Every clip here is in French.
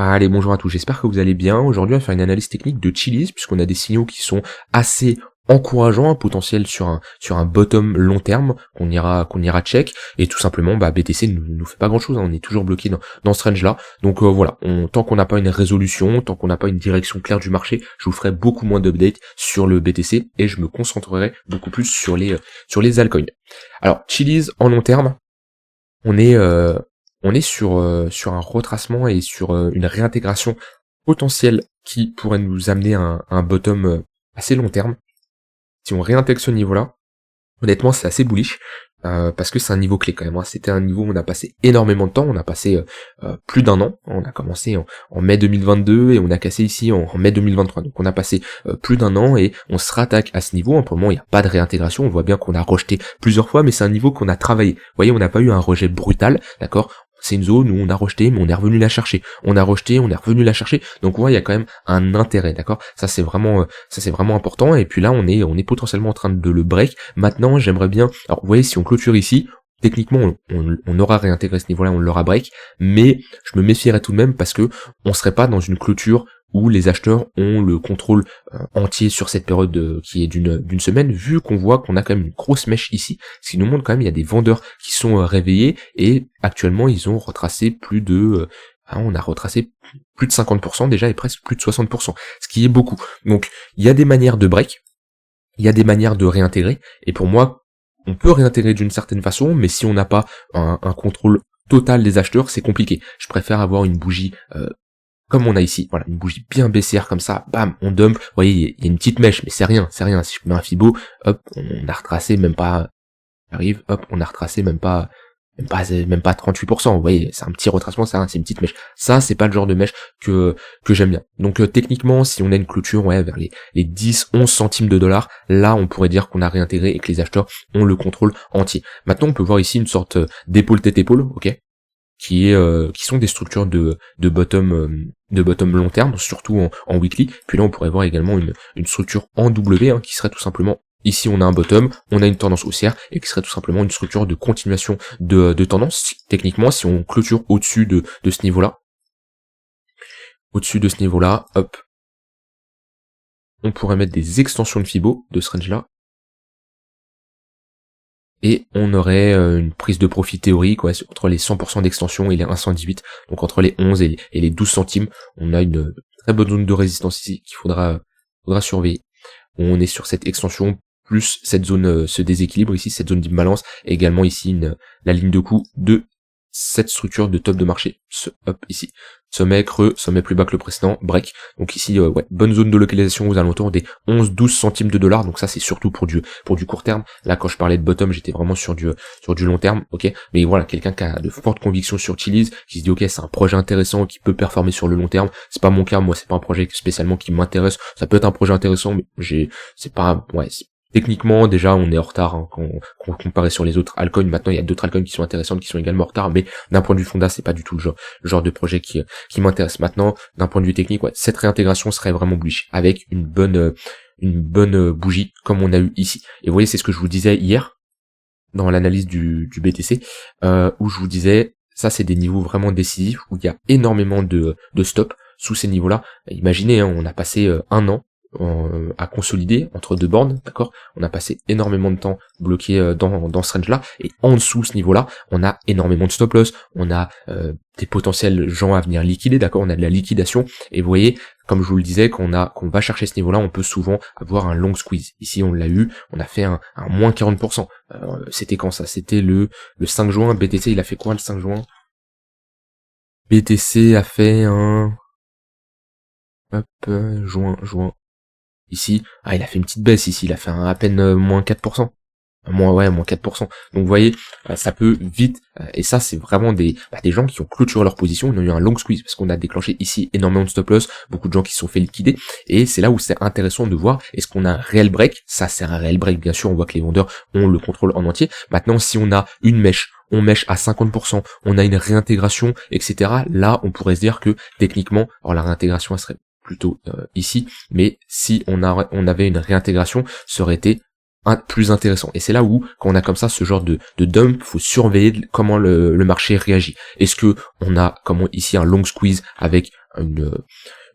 Allez, bonjour à tous, j'espère que vous allez bien. Aujourd'hui, on va faire une analyse technique de Chiliz, puisqu'on a des signaux qui sont assez encourageants, un potentiel sur un bottom long terme qu'on ira check, et tout simplement BTC ne nous fait pas grand chose, on est toujours bloqué dans ce range là. Donc voilà, tant qu'on n'a pas une résolution, tant qu'on n'a pas une direction claire du marché, je vous ferai beaucoup moins d'updates sur le BTC et je me concentrerai beaucoup plus sur les altcoins. Alors Chiliz en long terme, on est sur un retracement et sur une réintégration potentielle qui pourrait nous amener à un bottom assez long terme. Si on réintègre ce niveau-là, honnêtement c'est assez bullish, parce que c'est un niveau clé quand même, hein. C'était un niveau où on a passé énormément de temps, on a passé plus d'un an, on a commencé en mai 2022 et on a cassé ici en mai 2023, donc on a passé plus d'un an et on se rattaque à ce niveau. Pour le moment il n'y a pas de réintégration, on voit bien qu'on a rejeté plusieurs fois, mais c'est un niveau qu'on a travaillé. Vous voyez, on n'a pas eu un rejet brutal, d'accord. C'est une zone où on a rejeté, mais on est revenu la chercher. On a rejeté, on est revenu la chercher. Donc on voit, il y a quand même un intérêt, d'accord. Ça c'est vraiment important. Et puis là, on est potentiellement en train de le break. Maintenant, j'aimerais bien. Alors vous voyez, si on clôture ici, techniquement, on aura réintégré ce niveau-là, on l'aura break. Mais je me méfierais tout de même parce que on serait pas dans une clôture où les acheteurs ont le contrôle entier sur cette période qui est d'une semaine, vu qu'on voit qu'on a quand même une grosse mèche ici, ce qui nous montre quand même il y a des vendeurs qui sont réveillés, et actuellement ils ont retracé on a retracé plus de 50% déjà et presque plus de 60%, ce qui est beaucoup. Donc il y a des manières de break, il y a des manières de réintégrer, et pour moi, on peut réintégrer d'une certaine façon, mais si on n'a pas un contrôle total des acheteurs, c'est compliqué. Je préfère avoir une bougie comme on a ici, voilà, une bougie bien baissière comme ça, bam, on dump. Vous voyez, il y a une petite mèche, mais c'est rien. Si je mets un Fibo, hop, on a retracé même pas, arrive, hop, on a retracé même pas 38%. Vous voyez, c'est un petit retracement, ça, c'est une petite mèche. Ça, c'est pas le genre de mèche que j'aime bien. Donc techniquement, si on a une clôture, vers les 10, 11 centimes de dollars, là, on pourrait dire qu'on a réintégré et que les acheteurs ont le contrôle entier. Maintenant, on peut voir ici une sorte d'épaule tête épaule, ok, qui sont des structures de bottom long terme, surtout en weekly. Puis là on pourrait voir également une structure en W, qui serait tout simplement, ici on a un bottom, on a une tendance haussière, et qui serait tout simplement une structure de continuation de tendance. Techniquement, si on clôture au-dessus de ce niveau-là, hop, on pourrait mettre des extensions de Fibo de ce range là, et on aurait une prise de profit théorique, entre les 100% d'extension et les 1,118, donc entre les 11 et les 12 centimes, on a une très bonne zone de résistance ici qu'il faudra surveiller. On est sur cette extension, plus cette zone, ce déséquilibre ici, cette zone d'imbalance, et également ici la ligne de coup de cette structure de top de marché, ici, sommet creux, sommet plus bas que le précédent, break. Donc ici, bonne zone de localisation aux alentours des 11-12 centimes de dollars. Donc ça, c'est surtout pour du court terme. Là, quand je parlais de bottom, j'étais vraiment sur du long terme, ok. Mais voilà, quelqu'un qui a de fortes convictions sur Chiliz, qui se dit ok, c'est un projet intéressant qui peut performer sur le long terme. C'est pas mon cas, moi, c'est pas un projet spécialement qui m'intéresse. Ça peut être un projet intéressant, mais techniquement, déjà, on est en retard, quand on comparait sur les autres altcoins. Maintenant, il y a d'autres altcoins qui sont intéressantes, qui sont également en retard, mais d'un point de vue fonda, c'est pas du tout le genre de projet qui m'intéresse. Maintenant, d'un point de vue technique, cette réintégration serait vraiment bullish, avec une bonne bougie, comme on a eu ici. Et vous voyez, c'est ce que je vous disais hier, dans l'analyse du BTC, où je vous disais, ça, c'est des niveaux vraiment décisifs, où il y a énormément de stop sous ces niveaux-là. Imaginez, on a passé un an à consolider entre deux bornes, d'accord. On a passé énormément de temps bloqué dans ce range là, et en dessous ce niveau là on a énormément de stop loss, on a des potentiels gens à venir liquider, d'accord, on a de la liquidation, et vous voyez, comme je vous le disais, qu'on va chercher ce niveau là, on peut souvent avoir un long squeeze. Ici on l'a eu, on a fait un moins 40%. C'était quand ça? C'était le 5 juin, BTC il a fait quoi le 5 juin? BTC a fait un juin. Ici, il a fait une petite baisse ici, il a fait à peine moins 4%. Moins 4%. Donc vous voyez, ça peut vite, et ça c'est vraiment des gens qui ont clôturé leur position, ils ont eu un long squeeze, parce qu'on a déclenché ici énormément de stop loss, beaucoup de gens qui se sont fait liquider, et c'est là où c'est intéressant de voir, est-ce qu'on a un réel break? Ça c'est un réel break, bien sûr, on voit que les vendeurs ont le contrôle en entier. Maintenant, si on a une mèche, on mèche à 50%, on a une réintégration, etc. Là, on pourrait se dire que, techniquement, alors la réintégration, elle serait plutôt ici, mais si on avait une réintégration, ça aurait été plus intéressant. Et c'est là où, quand on a comme ça ce genre de dump, faut surveiller comment le marché réagit. Est-ce que on a, comme ici, un long squeeze avec une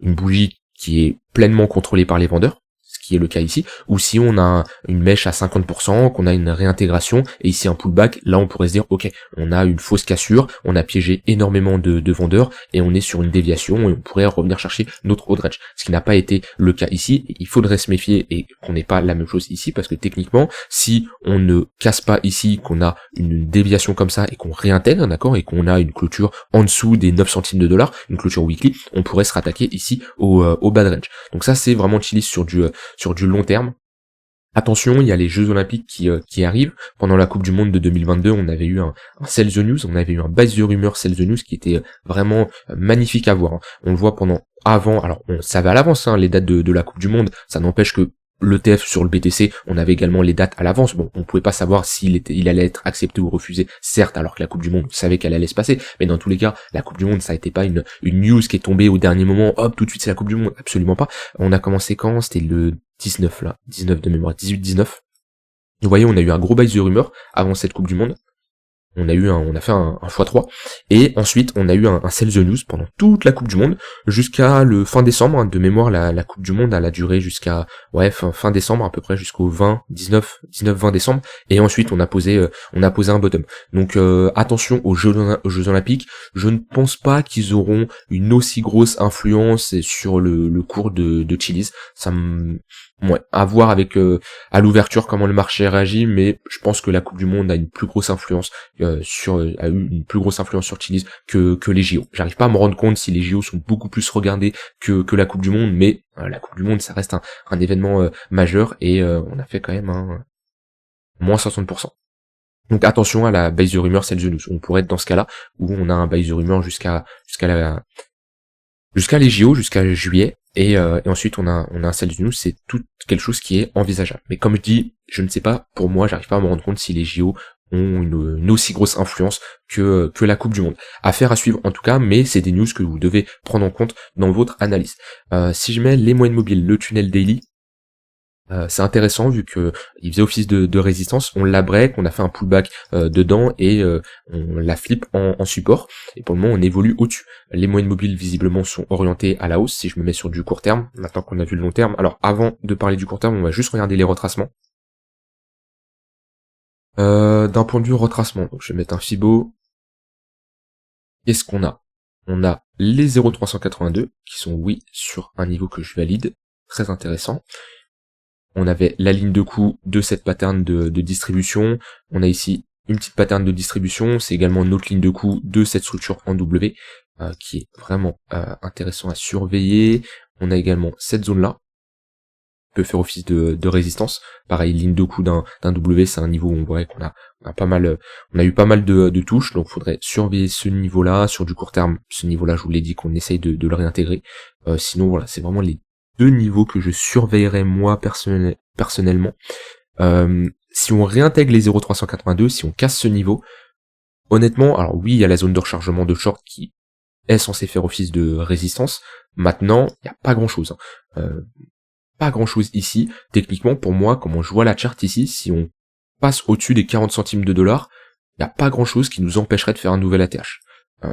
bougie qui est pleinement contrôlée par les vendeurs, ce qui est le cas ici, ou si on a une mèche à 50%, qu'on a une réintégration, et ici un pullback, là on pourrait se dire, ok, on a une fausse cassure, on a piégé énormément de vendeurs, et on est sur une déviation, et on pourrait revenir chercher notre haut range. Ce qui n'a pas été le cas ici, il faudrait se méfier, et qu'on n'ait pas la même chose ici, parce que techniquement, si on ne casse pas ici, qu'on a une déviation comme ça, et qu'on réintègre, d'accord, et qu'on a une clôture en dessous des 9 centimes de dollars, une clôture weekly, on pourrait se rattaquer ici au bad range. Donc ça c'est vraiment chilly sur du long terme. Attention, il y a les Jeux Olympiques qui arrivent. Pendant la Coupe du Monde de 2022, on avait eu un Sell the News, on avait eu un Buy the Rumor Sell the News qui était vraiment magnifique à voir. On le voit alors on savait à l'avance les dates de la Coupe du Monde, ça n'empêche que l'ETF sur le BTC, on avait également les dates à l'avance. Bon, on pouvait pas savoir il allait être accepté ou refusé, certes, alors que la Coupe du Monde, on savait qu'elle allait se passer, mais dans tous les cas, la Coupe du Monde, ça a été pas une news qui est tombée au dernier moment, hop, tout de suite c'est la Coupe du Monde, absolument pas. On a commencé quand? C'était le 19 là, 19 de mémoire, 18-19. Vous voyez, on a eu un gros buy the rumor avant cette Coupe du Monde. On a fait un x3, et ensuite on a eu un sell the news pendant toute la Coupe du Monde, jusqu'à le fin décembre, de mémoire la Coupe du Monde elle a duré jusqu'à, fin décembre à peu près, jusqu'au 19-20 décembre, et ensuite on a posé un bottom. Donc attention aux Jeux Olympiques, je ne pense pas qu'ils auront une aussi grosse influence sur le cours de Chiliz, à voir avec à l'ouverture comment le marché réagit, mais je pense que la Coupe du Monde a une plus grosse influence a eu une plus grosse influence sur Chiliz que les JO. J'arrive pas à me rendre compte si les JO sont beaucoup plus regardés que la Coupe du Monde, mais la Coupe du Monde ça reste un événement majeur, et on a fait quand même moins 60%. Donc attention à la buy the rumor sell the news. On pourrait être dans ce cas-là où on a un buy the rumor jusqu'à les JO, jusqu'à juillet, et ensuite on a un sell the news, c'est tout quelque chose qui est envisageable. Mais comme je dis, je ne sais pas, pour moi, j'arrive pas à me rendre compte si les JO ont une aussi grosse influence que la Coupe du Monde. Affaire à suivre en tout cas, mais c'est des news que vous devez prendre en compte dans votre analyse. Si je mets les moyennes mobiles, le tunnel daily, c'est intéressant vu que il faisait office de résistance, on l'a break, on a fait un pullback dedans, et on la flip en support, et pour le moment on évolue au-dessus. Les moyennes mobiles visiblement sont orientées à la hausse si je me mets sur du court terme, maintenant qu'on a vu le long terme. Alors avant de parler du court terme, on va juste regarder les retracements. D'un point de vue retracement, donc je vais mettre un Fibo. Qu'est-ce qu'on a? On a les 0,382 qui sont sur un niveau que je valide, très intéressant. On avait la ligne de coup de cette pattern de distribution, on a ici une petite pattern de distribution, c'est également notre ligne de coup de cette structure en W, qui est vraiment intéressant à surveiller. On a également cette zone là, peut faire office de résistance. Pareil, ligne de coup d'un W, c'est un niveau où on voit qu'on a eu pas mal de touches, donc faudrait surveiller ce niveau-là. Sur du court terme, ce niveau-là, je vous l'ai dit qu'on essaye de le réintégrer. Sinon, voilà, c'est vraiment les deux niveaux que je surveillerais moi personnellement. Si on réintègre les 0,382, si on casse ce niveau, honnêtement, alors oui, il y a la zone de rechargement de short qui est censée faire office de résistance. Maintenant, il n'y a pas grand-chose. Pas grand-chose ici. Techniquement, pour moi, comment je vois la charte ici, si on passe au-dessus des 40 centimes de dollars, il n'y a pas grand-chose qui nous empêcherait de faire un nouvel ATH.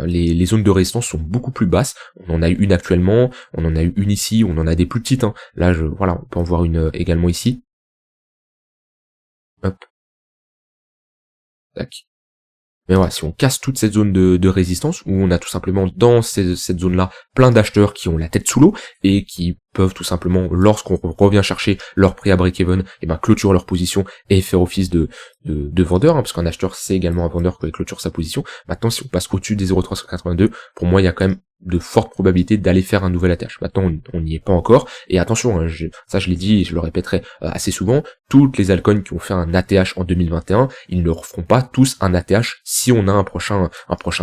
Les zones de résistance sont beaucoup plus basses. On en a eu une actuellement, on en a eu une ici, on en a des plus petites. Là, on peut en voir une également ici. Hop. Tac. Mais voilà, si on casse toute cette zone de résistance, où on a tout simplement dans cette zone-là plein d'acheteurs qui ont la tête sous l'eau, et qui peuvent tout simplement, lorsqu'on revient chercher leur prix à break-even, clôturer leur position et faire office de vendeur, parce qu'un acheteur c'est également un vendeur qui clôture sa position. Maintenant, si on passe au-dessus des 0,382, pour moi il y a quand même de fortes probabilités d'aller faire un nouvel ATH. Maintenant, on n'y est pas encore, et attention, ça je l'ai dit et je le répéterai assez souvent, toutes les altcoins qui ont fait un ATH en 2021, ils ne referont pas tous un ATH si on a un prochain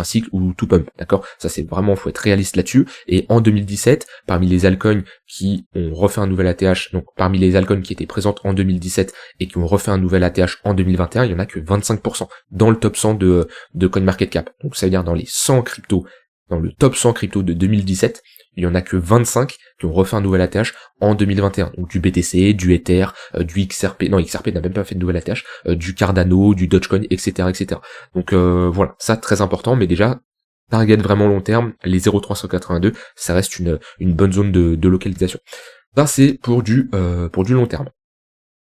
cycle ou tout pump, d'accord? Ça c'est vraiment, faut être réaliste là-dessus. Et en 2017, parmi les altcoins qui ont refait un nouvel ATH, donc parmi les altcoins qui étaient présentes en 2017 et qui ont refait un nouvel ATH en 2021, il y en a que 25% dans le top 100 de CoinMarketCap. Donc ça veut dire dans les 100 cryptos, dans le top 100 crypto de 2017, il il y en a que 25 qui ont refait un nouvel ATH en 2021. Donc du BTC, du Ether, du XRP, non XRP n'a même pas fait de nouvel ATH, du Cardano, du Dogecoin, etc. etc. Donc voilà, ça très important, mais déjà, target vraiment long terme, les 0,382, ça reste une bonne zone de localisation. Ça c'est pour du long terme.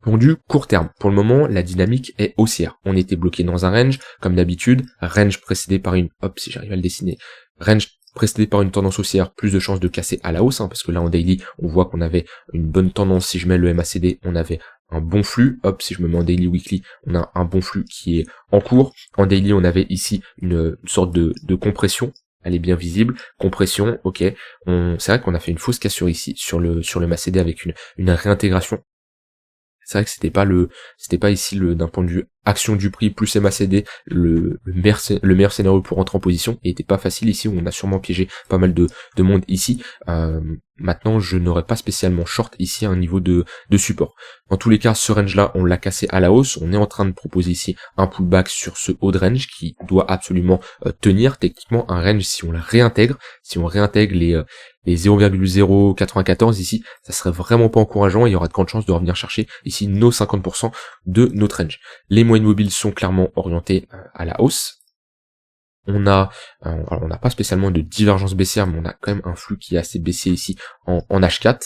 Pour du court terme, pour le moment, la dynamique est haussière. On était bloqué dans un range, comme d'habitude, range précédé par une, hop, si j'arrive à le dessiner, range précédé par une tendance haussière, plus de chances de casser à la hausse, parce que là en daily, on voit qu'on avait une bonne tendance. Si je mets le MACD, on avait un bon flux. Hop, si je me mets en daily weekly, on a un bon flux qui est en cours. En daily, on avait ici une sorte de compression. Elle est bien visible, compression, ok. C'est vrai qu'on a fait une fausse cassure ici sur le MACD avec une réintégration. C'est vrai que c'était pas ici d'un point de vue action du prix plus MACD le meilleur scénario pour rentrer en position, et était pas facile ici où on a sûrement piégé pas mal de monde ici. Maintenant je n'aurais pas spécialement short ici à un niveau de support. Dans tous les cas, ce range là on l'a cassé à la hausse, on est en train de proposer ici un pullback sur ce haut de range qui doit absolument tenir. Techniquement un range, si on le réintègre, les 0,094 ici, ça serait vraiment pas encourageant, et il y aura de grandes chances de revenir chercher ici nos 50% de notre range. Les moyennes mobiles sont clairement orientées à la hausse. On a, alors on n'a pas spécialement de divergence baissière, mais on a quand même un flux qui est assez baissier ici en H4.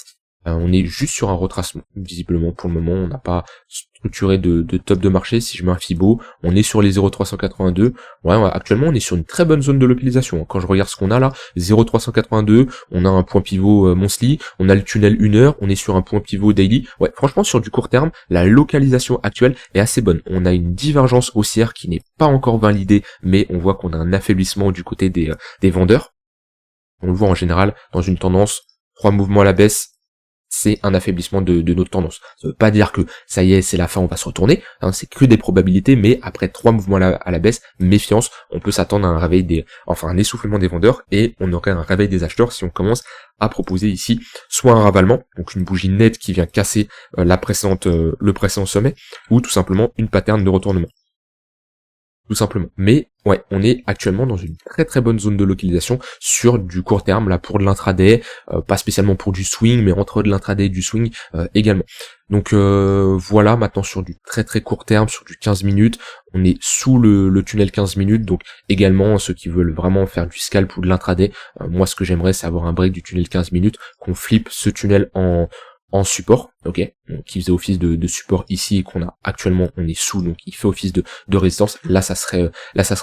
On est juste sur un retracement, visiblement pour le moment, on n'a pas structuré de top de marché. Si je mets un Fibo, on est sur les 0,382, ouais, actuellement on est sur une très bonne zone de localisation. Quand je regarde ce qu'on a là, 0,382, on a un point pivot monthly, on a le tunnel 1 heure, on est sur un point pivot daily. Ouais, franchement sur du court terme, la localisation actuelle est assez bonne. On a une divergence haussière qui n'est pas encore validée, mais on voit qu'on a un affaiblissement du côté des vendeurs. On le voit en général dans une tendance, 3 mouvements à la baisse, c'est un affaiblissement de notre tendance. Ça veut pas dire que ça y est, c'est la fin, on va se retourner, hein, c'est que des probabilités, mais après 3 mouvements à la baisse, méfiance, on peut s'attendre à un réveil un essoufflement des vendeurs, et on aurait un réveil des acheteurs si on commence à proposer ici soit un ravalement, donc une bougie nette qui vient casser le précédent sommet, ou tout simplement une pattern de retournement. Tout simplement. Mais ouais, on est actuellement dans une très très bonne zone de localisation sur du court terme, là pour de l'intraday, pas spécialement pour du swing, mais entre de l'intraday et du swing également. Donc voilà, maintenant sur du très très court terme, sur du 15 minutes, on est sous le tunnel 15 minutes, donc également ceux qui veulent vraiment faire du scalp ou de l'intraday, moi ce que j'aimerais c'est avoir un break du tunnel 15 minutes, qu'on flippe ce tunnel en support, ok, qui faisait office de support ici, et qu'on a actuellement, on est sous, donc il fait office de résistance. Là ça serait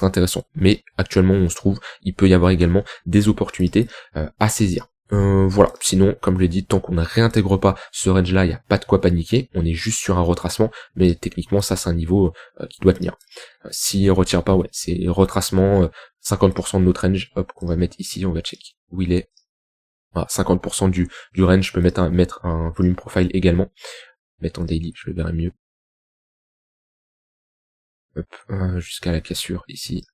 intéressant, mais actuellement on se trouve, il peut y avoir également des opportunités à saisir. Voilà, sinon comme je l'ai dit, tant qu'on ne réintègre pas ce range là, il n'y a pas de quoi paniquer, on est juste sur un retracement, mais techniquement ça c'est un niveau qui doit tenir. S'il retire pas, ouais, c'est retracement, 50% de notre range, hop, qu'on va mettre ici, on va check où il est. Voilà, 50% du range, je peux mettre un volume profile également. Mettre en daily, je le verrai mieux. Hop, jusqu'à la cassure ici.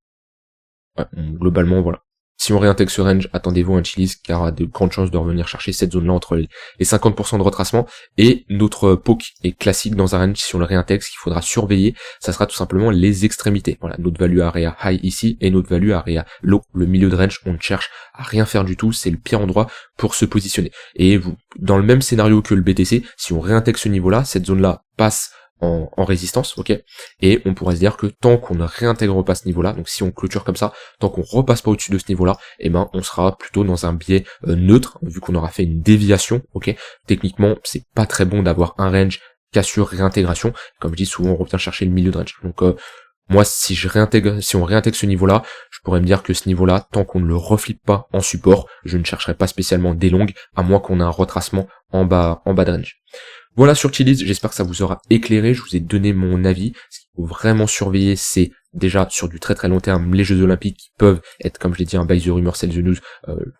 Ouais, globalement, voilà. Si on réintègre ce range, attendez-vous à un chiliz, car a de grandes chances de revenir chercher cette zone-là entre les 50% de retracement, et notre poke est classique dans un range. Si on le réintègre, ce qu'il faudra surveiller, ça sera tout simplement les extrémités. Voilà, notre value area high ici, et notre value area low. Le milieu de range, on ne cherche à rien faire du tout, c'est le pire endroit pour se positionner. Et vous, dans le même scénario que le BTC, si on réintègre ce niveau-là, cette zone-là passe en résistance, ok, et on pourrait se dire que tant qu'on ne réintègre pas ce niveau-là, donc si on clôture comme ça, tant qu'on repasse pas au-dessus de ce niveau-là, eh ben on sera plutôt dans un biais neutre, vu qu'on aura fait une déviation, ok. Techniquement, c'est pas très bon d'avoir un range cassure réintégration, comme je dis souvent, on revient chercher le milieu de range. Donc moi, si on réintègre ce niveau-là, je pourrais me dire que ce niveau-là, tant qu'on ne le reflippe pas en support, je ne chercherai pas spécialement des longues, à moins qu'on ait un retracement en bas de range. Voilà sur Chiliz, j'espère que ça vous aura éclairé, je vous ai donné mon avis. Ce qu'il faut vraiment surveiller, c'est déjà sur du très très long terme, les Jeux Olympiques qui peuvent être, comme je l'ai dit, un buy the rumor, sell the news,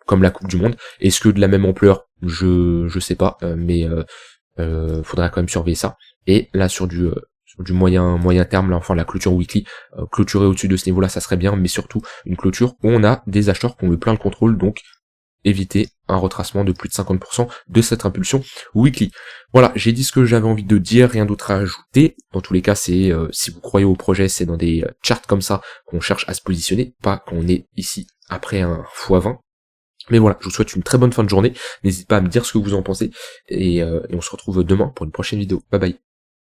comme la Coupe du Monde. Est-ce que de la même ampleur? Je sais pas, mais faudra quand même surveiller ça. Et là sur du moyen terme, là, enfin la clôture weekly, clôturer au-dessus de ce niveau-là, ça serait bien, mais surtout une clôture où on a des acheteurs qui ont le plein de contrôle, donc éviter un retracement de plus de 50% de cette impulsion weekly. Voilà, j'ai dit ce que j'avais envie de dire, rien d'autre à ajouter. Dans tous les cas, c'est si vous croyez au projet, c'est dans des charts comme ça qu'on cherche à se positionner, pas qu'on est ici après un x20. Mais voilà, je vous souhaite une très bonne fin de journée. N'hésitez pas à me dire ce que vous en pensez. Et on se retrouve demain pour une prochaine vidéo. Bye bye.